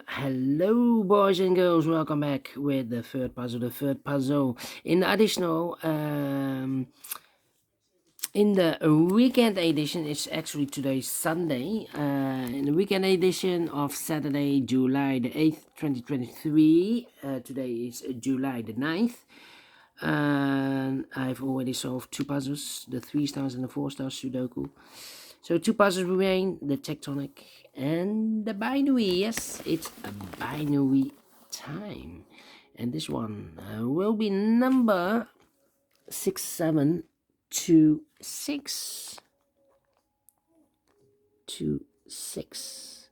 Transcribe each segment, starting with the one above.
Hello boys and girls, welcome back with the third puzzle in the additional in the weekend edition. It's actually today Sunday, in the weekend edition of Saturday, July the 8th 2023. Today is July the 9th, and I've already solved two puzzles, the 3 stars and the 4 stars Sudoku. So two puzzles remain, the tectonic and the binary. Yes, it's a binary time. And this one will be number 6726. 26.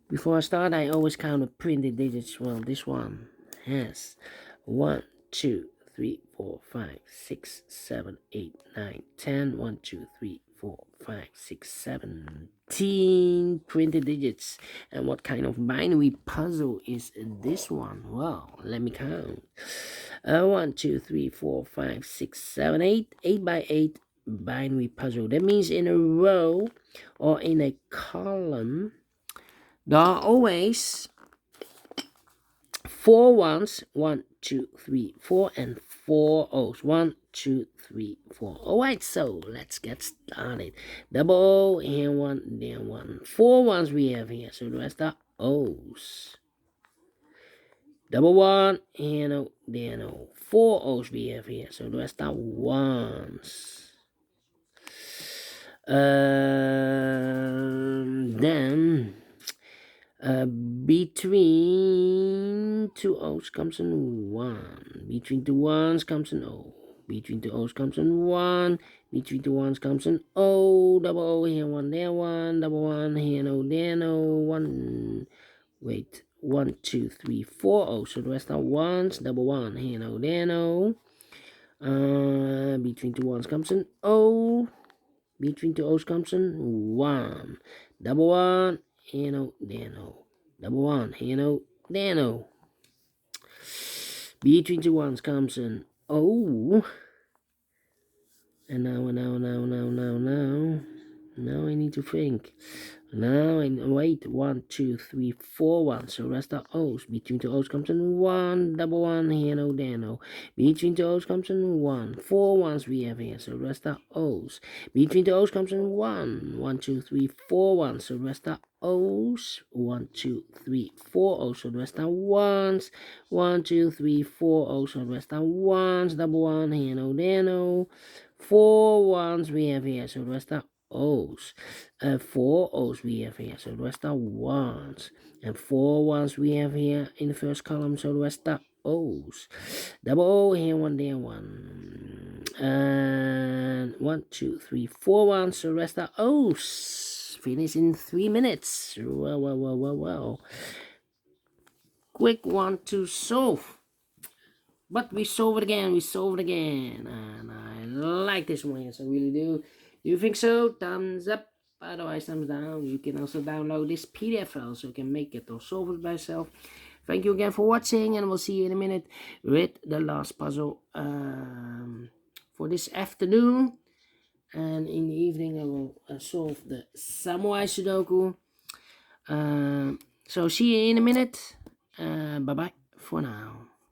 Before I start, I always count the printed digits. Well, this one has 1, 2, 3, 4, 5, 6, 7, 8, 9, 10. 1, 2, 3, 4, 5, 6, 17 printed digits. And what kind of binary puzzle is this one? Well, let me count. 1, 2, 3, 4, 5, 6, 7, 8. 8 by 8 binary puzzle. That means in a row or in a column, there are always 4 ones, 1, 2, 3, 4, and 4 O's. 1, 2, 3, 4. Alright, so let's get started. Double O, here 1, there 1. 4 ones we have here, so the rest are O's. Double 1, here no, there no. 4 O's we have here, so the rest are 1s. Then between two O's comes an 1. Between two 1s comes an O. Between two O's comes an 1. Between two 1s comes an O. Double O here 1, there 1. Double 1 here no, there no. 1. Wait. 1, 2, 3, 4 O's. So the rest are 1s. Double 1 here no, there no. Between two 1s comes an O. Between two O's comes an 1. Double 1 here no, there no. Double 1 here no, there no. Between two 1s comes an O. And now I need to think. Now I wait. 1, 2, 3, 4 1. So rest are O's. Between two O's comes an 1. Double 1 here no, there no. Between two O's comes an 1. 4 1s we have here. So rest are O's. Between two O's comes an 1. 1, 2, 3, 4 1. So rest are O's. 1, 2, 3, 4 O's. So the rest are 1s. 1, 2, 3, 4 O's. So the rest are 1s. Double 1 here no, there no. 4 1s we have here. So the rest are O's. 4 O's we have here, so the rest are 1s. And 4 1s we have here in the first column, so the rest are O's. Double O here, 1 there, 1. And 1, 2, 3, 4 1s, so the rest are O's. Finish in 3 minutes. Well. Quick one to solve. But we solve it again, and I like this one, yes I really do. Do you think so? Thumbs up, otherwise thumbs down. You can also download this PDF file so you can make it or solve it by yourself. Thank you again for watching, and we'll see you in a minute with the last puzzle for this afternoon. And in the evening I will solve the Samurai Sudoku. So see you in a minute. Bye bye for now.